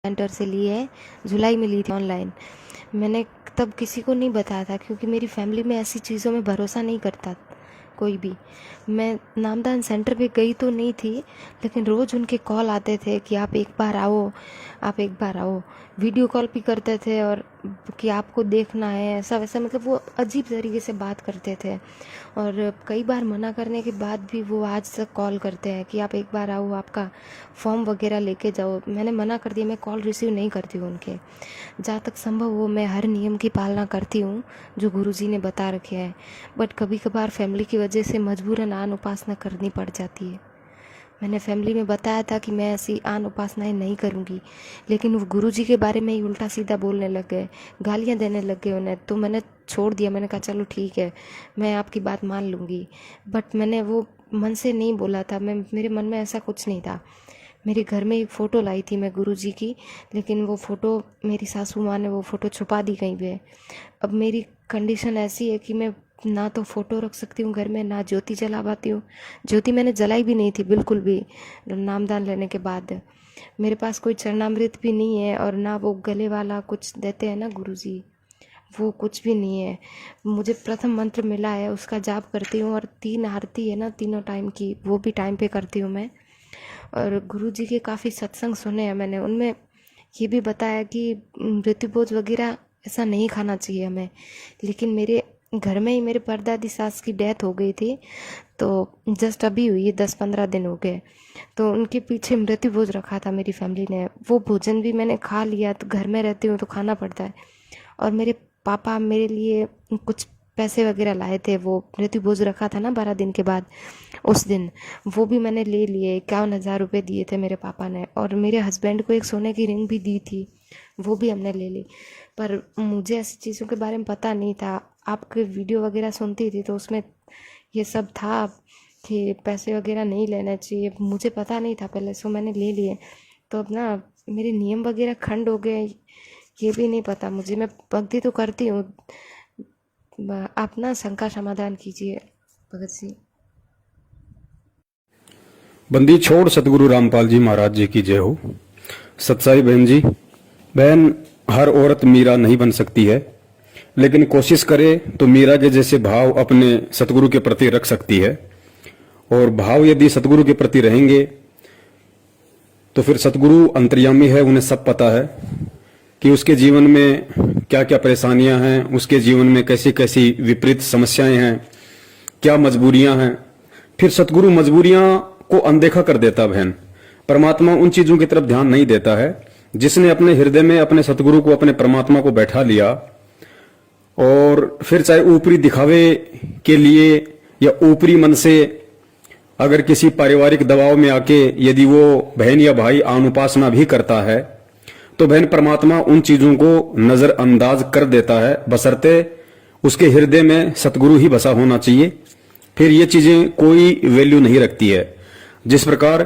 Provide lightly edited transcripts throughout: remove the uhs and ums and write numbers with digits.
Centre से ली है, जुलाई में ली थी ऑनलाइन। मैंने तब किसी को नहीं बताया था क्योंकि मेरी फैमिली में ऐसी चीज़ों में भरोसा नहीं करता कोई भी। मैं नामदान सेंटर पे गई तो नहीं थी, लेकिन रोज़ उनके कॉल आते थे कि आप एक बार आओ, आप एक बार आओ। वीडियो कॉल भी करते थे और कि आपको देखना है, ऐसा वैसा, मतलब वो अजीब तरीके से बात करते थे। और कई बार मना करने के बाद भी वो आज तक कॉल करते हैं कि आप एक बार आओ, आपका फॉर्म वगैरह लेके जाओ। मैंने मना कर दिया, मैं कॉल रिसीव नहीं करती हूँ उनके। जहाँ तक संभव हो मैं हर नियम की पालना करती हूँ जो गुरुजी ने बता रखे हैं, बट कभी कभार फैमिली की वजह से मजबूरन आन उपासना करनी पड़ जाती है। मैंने फैमिली में बताया था कि मैं ऐसी आन उपासनाएं नहीं करूँगी, लेकिन वो गुरुजी के बारे में ही उल्टा सीधा बोलने लग गए, गालियाँ देने लग गए उन्हें। तो मैंने छोड़ दिया, मैंने कहा चलो ठीक है, मैं आपकी बात मान लूँगी। बट मैंने वो मन से नहीं बोला था, मेरे मन में ऐसा कुछ नहीं था। मेरे घर में एक फ़ोटो लाई थी मैं गुरुजी की, लेकिन वो फ़ोटो मेरी सासू माँ ने वो फ़ोटो छुपा दी कहीं पे। अब मेरी कंडीशन ऐसी है कि मैं ना तो फ़ोटो रख सकती हूँ घर में, ना ज्योति जला पाती हूँ। ज्योति मैंने जलाई भी नहीं थी बिल्कुल भी नामदान लेने के बाद। मेरे पास कोई चरणामृत भी नहीं है, और ना वो गले वाला कुछ देते हैं ना गुरुजी, वो कुछ भी नहीं है। मुझे प्रथम मंत्र मिला है, उसका जाप करती हूँ, और 3 आरती है ना तीनों टाइम की, वो भी टाइम पे करती हूँ मैं। और गुरुजी के काफ़ी सत्संग सुने हैं मैंने, उनमें ये भी बताया कि मृत्युभोज वगैरह ऐसा नहीं खाना चाहिए हमें। लेकिन मेरे घर में ही मेरे परदादी सास की डेथ हो गई थी, तो जस्ट अभी हुई है, 10-15 दिन हो गए। तो उनके पीछे मृत्यु भोज रखा था मेरी फैमिली ने, वो भोजन भी मैंने खा लिया। तो घर में रहती हूँ तो खाना पड़ता है। और मेरे पापा मेरे लिए कुछ पैसे वगैरह लाए थे, वो मृत्यु भोज रखा था ना 12 दिन के बाद, उस दिन वो भी मैंने ले लिए। 51,000 रुपये दिए थे मेरे पापा ने, और मेरे हस्बैंड को एक सोने की रिंग भी दी थी, वो भी हमने ले ली। पर मुझे ऐसी चीज़ों के बारे में पता नहीं था। आपके वीडियो वगैरह सुनती थी तो उसमें ये सब था कि पैसे वगैरह नहीं लेना चाहिए, मुझे पता नहीं था पहले, सो मैंने ले लिए। तो अब ना मेरे नियम वगैरह खंड हो गए, ये भी नहीं पता मुझे। मैं भक्ति तो करती हूँ। आप ना शंका समाधान कीजिए भगत सिंह। बंदी छोड़ सतगुरु रामपाल जी महाराज जी की जय हो। सत्साई बहन जी, बहन हर औरत मीरा नहीं बन सकती है, लेकिन कोशिश करे तो मीरा के जैसे भाव अपने सतगुरु के प्रति रख सकती है। और भाव यदि सतगुरु के प्रति रहेंगे तो फिर सतगुरु अंतर्यामी है, उन्हें सब पता है कि उसके जीवन में क्या क्या परेशानियां हैं, उसके जीवन में कैसी कैसी विपरीत समस्याएं हैं, क्या मजबूरियां हैं। फिर सतगुरु मजबूरियां को अनदेखा कर देता बहन। परमात्मा उन चीजों की तरफ ध्यान नहीं देता है। जिसने अपने हृदय में अपने सतगुरु को, अपने परमात्मा को बैठा लिया, और फिर चाहे ऊपरी दिखावे के लिए या ऊपरी मन से अगर किसी पारिवारिक दबाव में आके यदि वो बहन या भाई अनुपासना भी करता है, तो बहन परमात्मा उन चीजों को नजरअंदाज कर देता है, बशर्ते उसके हृदय में सतगुरु ही बसा होना चाहिए। फिर ये चीजें कोई वैल्यू नहीं रखती है। जिस प्रकार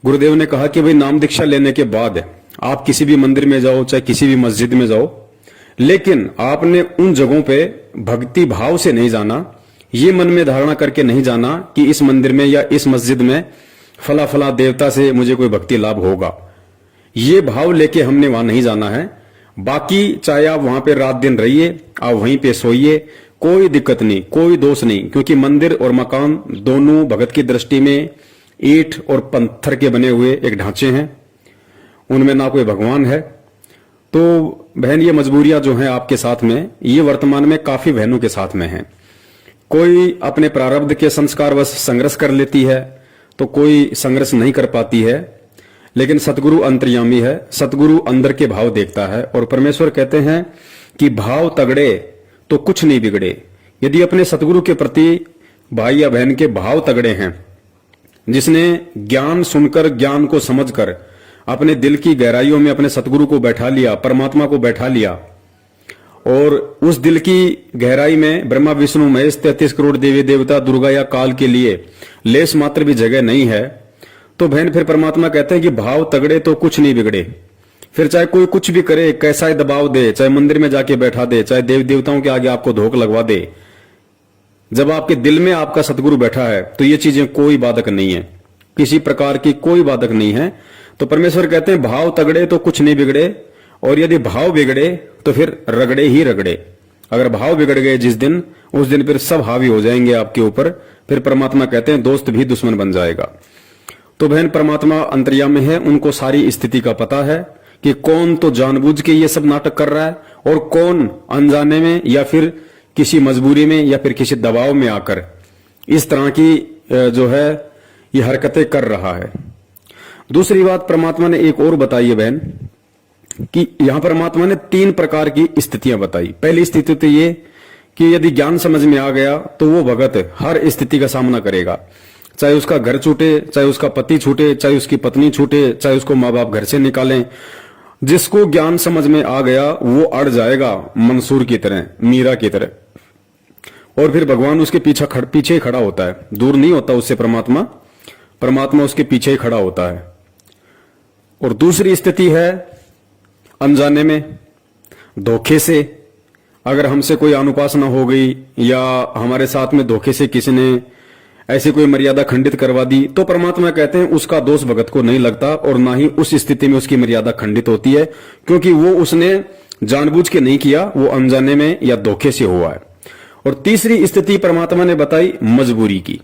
गुरुदेव ने कहा कि भाई नाम दीक्षा लेने के बाद आप किसी भी मंदिर में जाओ, चाहे किसी भी मस्जिद में जाओ, लेकिन आपने उन जगहों पे भक्ति भाव से नहीं जाना, ये मन में धारणा करके नहीं जाना कि इस मंदिर में या इस मस्जिद में फला फला देवता से मुझे कोई भक्ति लाभ होगा। ये भाव लेके हमने वहां नहीं जाना है। बाकी चाहे आप वहां पे रात दिन रहिए, आप वहीं पे सोइए, कोई दिक्कत नहीं, कोई दोष नहीं, क्योंकि मंदिर और मकान दोनों भगत की दृष्टि में ईंट और पत्थर के बने हुए एक ढांचे हैं, उनमें ना कोई भगवान है। तो बहन ये मजबूरियां जो हैं आपके साथ में, ये वर्तमान में काफी बहनों के साथ में हैं। कोई अपने प्रारब्ध के संस्कारवश संघर्ष कर लेती है, तो कोई संघर्ष नहीं कर पाती है। लेकिन सतगुरु अंतर्यामी है, सतगुरु अंदर के भाव देखता है। और परमेश्वर कहते हैं कि भाव तगड़े तो कुछ नहीं बिगड़े। यदि अपने सतगुरु के प्रति भाई या बहन के भाव तगड़े हैं, जिसने ज्ञान सुनकर, ज्ञान को समझकर अपने दिल की गहराइयों में अपने सतगुरु को बैठा लिया, परमात्मा को बैठा लिया, और उस दिल की गहराई में ब्रह्मा विष्णु महेश 33 करोड़ देवी देवता, दुर्गा या काल के लिए लेस मात्र भी जगह नहीं है, तो बहन फिर परमात्मा कहते हैं कि भाव तगड़े तो कुछ नहीं बिगड़े। फिर चाहे कोई कुछ भी करे, कैसा ही दबाव दे, चाहे मंदिर में जाके बैठा दे, चाहे देव देवताओं के आगे आपको धोख लगवा दे, जब आपके दिल में आपका सतगुरु बैठा है तो ये चीजें कोई बाधक नहीं है, किसी प्रकार की कोई बाधक नहीं है। तो परमेश्वर कहते हैं भाव तगड़े तो कुछ नहीं बिगड़े, और यदि भाव बिगड़े तो फिर रगड़े ही रगड़े। अगर भाव बिगड़ गए जिस दिन, उस दिन फिर सब हावी हो जाएंगे आपके ऊपर। फिर परमात्मा कहते हैं दोस्त भी दुश्मन बन जाएगा। तो बहन, परमात्मा अंतर्यामी है, उनको सारी स्थिति का पता है कि कौन तो जानबूझ के ये सब नाटक कर रहा है और कौन अनजाने में या फिर किसी मजबूरी में या फिर किसी दबाव में आकर इस तरह की जो है ये हरकतें कर रहा है। दूसरी बात परमात्मा ने एक और बताई है बहन, कि यहां परमात्मा ने 3 प्रकार की स्थितियां बताई। पहली स्थिति तो ये कि यदि ज्ञान समझ में आ गया तो वो भगत हर स्थिति का सामना करेगा, चाहे उसका घर छूटे, चाहे उसका पति छूटे, चाहे उसकी पत्नी छूटे, चाहे उसको माँ बाप घर से निकालें। जिसको ज्ञान समझ में आ गया वो अड़ जाएगा मंसूर की तरह, मीरा की तरह, और फिर भगवान उसके पीछे ही खड़ा होता है, दूर नहीं होता उससे परमात्मा उसके पीछे ही खड़ा होता है। और दूसरी स्थिति है अनजाने में, धोखे से। अगर हमसे कोई अनुपासना हो गई या हमारे साथ में धोखे से किसी ने ऐसी कोई मर्यादा खंडित करवा दी, तो परमात्मा कहते हैं उसका दोष भगत को नहीं लगता और ना ही उस स्थिति में उसकी मर्यादा खंडित होती है, क्योंकि वो उसने जानबूझ के नहीं किया, वो अनजाने में या धोखे से हुआ है। और तीसरी स्थिति परमात्मा ने बताई मजबूरी की।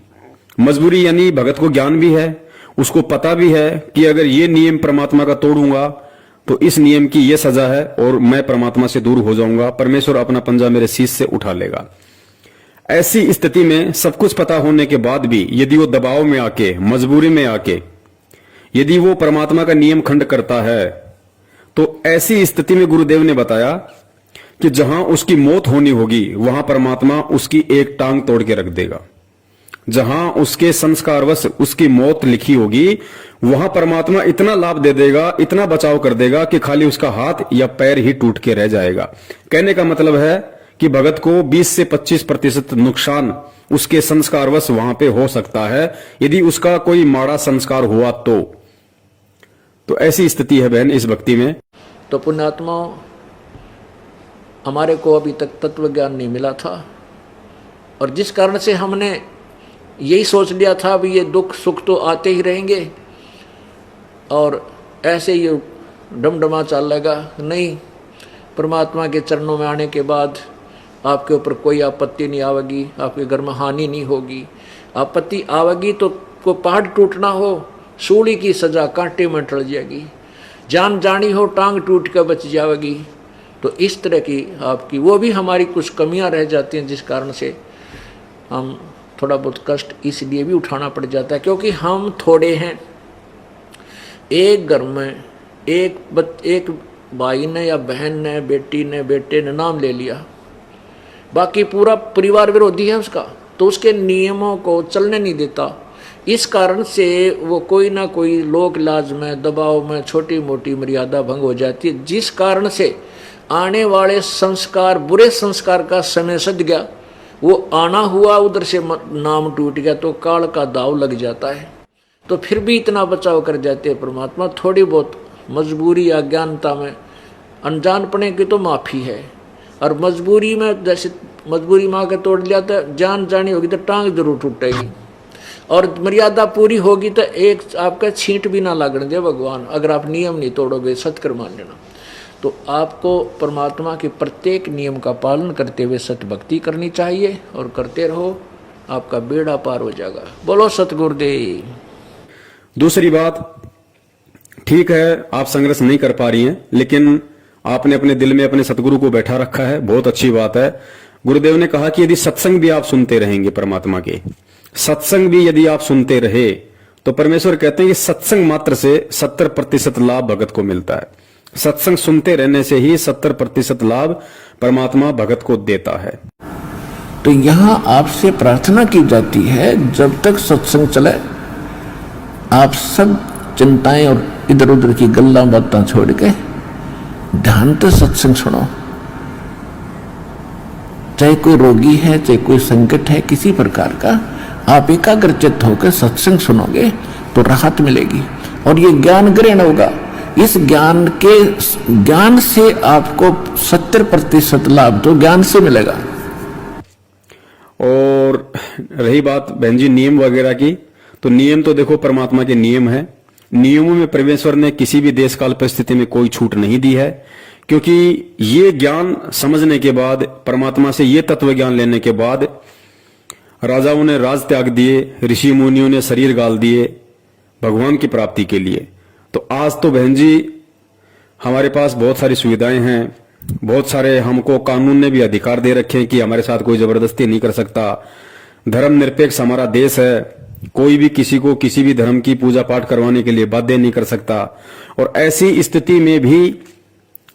मजबूरी यानी भगत को ज्ञान भी है, उसको पता भी है कि अगर ये नियम परमात्मा का तोड़ूंगा तो इस नियम की ये सजा है और मैं परमात्मा से दूर हो जाऊंगा, परमेश्वर अपना पंजा मेरे शीश से उठा लेगा। ऐसी स्थिति में सब कुछ पता होने के बाद भी यदि वो दबाव में आके, मजबूरी में आके यदि वो परमात्मा का नियम खंड करता है, तो ऐसी स्थिति में गुरुदेव ने बताया कि जहां उसकी मौत होनी होगी वहां परमात्मा उसकी एक टांग तोड़ के रख देगा। जहां उसके संस्कारवश उसकी मौत लिखी होगी वहां परमात्मा इतना लाभ दे देगा, इतना बचाव कर देगा कि खाली उसका हाथ या पैर ही टूट के रह जाएगा। कहने का मतलब है कि भगत को 20 से 25% नुकसान उसके संस्कारवश वहां पे हो सकता है यदि उसका कोई माड़ा संस्कार हुआ तो ऐसी स्थिति है बहन इस भक्ति में। तो पुण्यात्मा, हमारे को अभी तक तत्व ज्ञान नहीं मिला था, और जिस कारण से हमने यही सोच लिया था भी ये दुख सुख तो आते ही रहेंगे और ऐसे ही डमडमा चलेगा। नहीं, परमात्मा के चरणों में आने के बाद आपके ऊपर कोई आपत्ति नहीं आवेगी, आपके घर में हानि नहीं होगी। आपत्ति आवेगी तो को पहाड़ टूटना हो, सूली की सजा कांटे में टल जाएगी, जान जानी हो टांग टूट कर बच जाएगी। तो इस तरह की आपकी वो भी हमारी कुछ कमियां रह जाती हैं, जिस कारण से हम थोड़ा बहुत कष्ट इसलिए भी उठाना पड़ जाता है क्योंकि हम थोड़े हैं। एक घर में एक भाई ने या बहन ने, बेटी ने, बेटे ने नाम ले लिया, बाकी पूरा परिवार विरोधी है उसका, तो उसके नियमों को चलने नहीं देता। इस कारण से वो कोई ना कोई लोक लाज में, दबाव में छोटी मोटी मर्यादा भंग हो जाती है, जिस कारण से आने वाले संस्कार, बुरे संस्कार का समय सद गया, वो आना हुआ उधर से नाम टूट गया तो काल का दाव लग जाता है। तो फिर भी इतना बचाव कर जाते हैं परमात्मा। थोड़ी बहुत मजबूरी या अज्ञानता में, अनजानपने की तो माफ़ी है, और मजबूरी में जैसे मजबूरी माँ के तोड़ लिया तो जान जानी होगी तो टांग जरूर टूटेगी, और मर्यादा पूरी होगी तो एक आपका छींट भी ना लगने दे भगवान, अगर आप नियम नहीं तोड़ोगे, सत्कर मान लेना। तो आपको परमात्मा के प्रत्येक नियम का पालन करते हुए सत्य भक्ति करनी चाहिए, और करते रहो, आपका बेड़ा पार हो जाएगा। बोलो सतगुरुदेव। दूसरी बात, ठीक है आप संघर्ष नहीं कर पा रही हैं, लेकिन आपने अपने दिल में अपने सतगुरु को बैठा रखा है, बहुत अच्छी बात है। गुरुदेव ने कहा कि यदि सत्संग भी आप सुनते रहेंगे, परमात्मा के सत्संग भी यदि आप सुनते रहे, तो परमेश्वर कहते हैं कि सत्संग मात्र से 70% लाभ भगत को मिलता है। सत्संग सुनते रहने से ही 70% लाभ परमात्मा भगत को देता है। तो यहाँ आपसे प्रार्थना की जाती है, जब तक सत्संग चले आप सब चिंताएं और इधर उधर की गल्ला बातें छोड़ के ध्यान से सत्संग सुनो। चाहे कोई रोगी है, चाहे कोई संकट है किसी प्रकार का, आप एकाग्रचित्त होकर सत्संग सुनोगे तो राहत मिलेगी, और ये ज्ञान ग्रहण होगा। इस ज्ञान से आपको 70% लाभ तो ज्ञान से मिलेगा। और रही बात बहन जी नियम वगैरह की, तो नियम तो देखो परमात्मा के नियम है, नियमों में परमेश्वर ने किसी भी देश काल परिस्थिति में कोई छूट नहीं दी है, क्योंकि ये ज्ञान समझने के बाद, परमात्मा से ये तत्व ज्ञान लेने के बाद राजाओं ने राज त्याग दिए, ऋषि मुनियों ने शरीर गाल दिए भगवान की प्राप्ति के लिए। तो आज तो बहन जी हमारे पास बहुत सारी सुविधाएं हैं, बहुत सारे हमको कानून ने भी अधिकार दे रखे हैं कि हमारे साथ कोई जबरदस्ती नहीं कर सकता। धर्म निरपेक्ष हमारा देश है, कोई भी किसी को किसी भी धर्म की पूजा पाठ करवाने के लिए बाध्य नहीं कर सकता। और ऐसी स्थिति में भी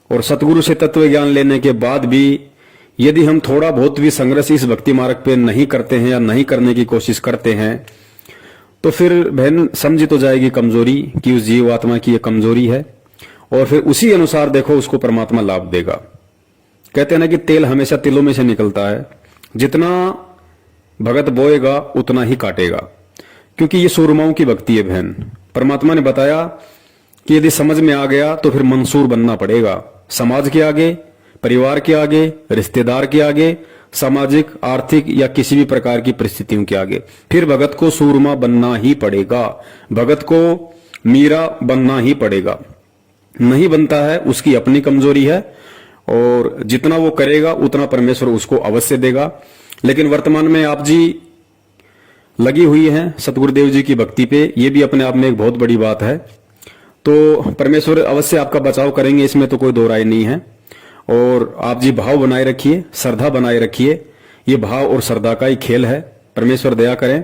और सतगुरु से तत्व ज्ञान लेने के बाद भी यदि हम थोड़ा बहुत भी संघर्ष इस भक्ति मार्ग पे नहीं करते हैं या नहीं करने की कोशिश करते हैं, तो फिर बहन समझी तो जाएगी कमजोरी कि उस जीव आत्मा की ये कमजोरी है, और फिर उसी अनुसार देखो उसको परमात्मा लाभ देगा। कहते हैं ना कि तेल हमेशा तिलों में से निकलता है, जितना भगत बोएगा उतना ही काटेगा, क्योंकि ये सूरमाओं की भक्ति है बहन। परमात्मा ने बताया कि यदि समझ में आ गया तो फिर मंसूर बनना पड़ेगा, समाज के आगे, परिवार के आगे, रिश्तेदार के आगे, सामाजिक आर्थिक या किसी भी प्रकार की परिस्थितियों के आगे फिर भगत को सूरमा बनना ही पड़ेगा, भगत को मीरा बनना ही पड़ेगा। नहीं बनता है उसकी अपनी कमजोरी है, और जितना वो करेगा उतना परमेश्वर उसको अवश्य देगा। लेकिन वर्तमान में आप जी लगी हुई हैं सतगुरुदेव जी की भक्ति पे, ये भी अपने आप में एक बहुत बड़ी बात है। तो परमेश्वर अवश्य आपका बचाव करेंगे, इसमें तो कोई दो राय नहीं है। और आप जी भाव बनाए रखिए, श्रद्धा बनाए रखिए, ये भाव और श्रद्धा का ही खेल है। परमेश्वर दया करें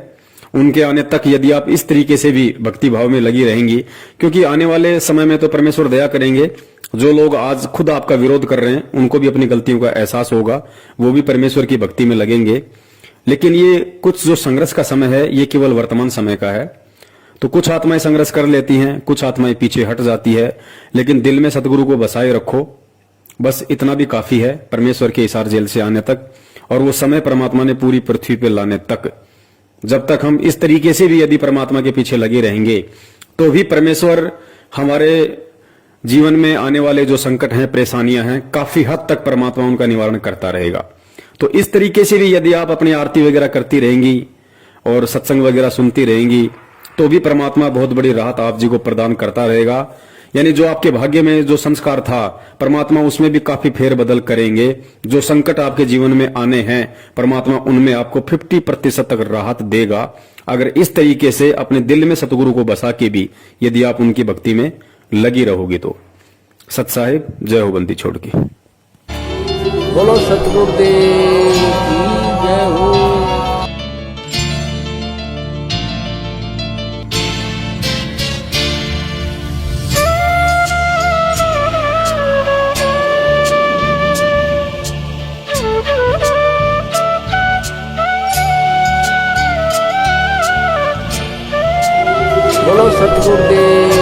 उनके आने तक यदि आप इस तरीके से भी भक्ति भाव में लगी रहेंगी, क्योंकि आने वाले समय में तो परमेश्वर दया करेंगे। जो लोग आज खुद आपका विरोध कर रहे हैं उनको भी अपनी गलतियों का एहसास होगा, वो भी परमेश्वर की भक्ति में लगेंगे। लेकिन ये कुछ जो संघर्ष का समय है ये केवल वर्तमान समय का है। तो कुछ आत्माएं संघर्ष कर लेती हैं, कुछ आत्माएं पीछे हट जाती है, लेकिन दिल में सतगुरु को बसाए रखो, बस इतना भी काफी है परमेश्वर के हिसार जेल से आने तक, और वो समय परमात्मा ने पूरी पृथ्वी पे लाने तक। जब तक हम इस तरीके से भी यदि परमात्मा के पीछे लगे रहेंगे तो भी परमेश्वर हमारे जीवन में आने वाले जो संकट हैं, परेशानियां हैं, काफी हद तक परमात्मा उनका निवारण करता रहेगा। तो इस तरीके से भी यदि आप अपनी आरती वगैरह करती रहेंगी और सत्संग वगैरह सुनती रहेंगी तो भी परमात्मा बहुत बड़ी राहत आप जी को प्रदान करता रहेगा। यानी जो आपके भाग्य में जो संस्कार था परमात्मा उसमें भी काफी फेरबदल करेंगे। जो संकट आपके जीवन में आने हैं परमात्मा उनमें आपको 50% तक राहत देगा, अगर इस तरीके से अपने दिल में सतगुरु को बसा के भी यदि आप उनकी भक्ति में लगी रहोगी तो। सत साहिब जय हो बंदी छोड़ के। बोलो सतगुरुदेव की जय हो। बोलो सतगुरुदेव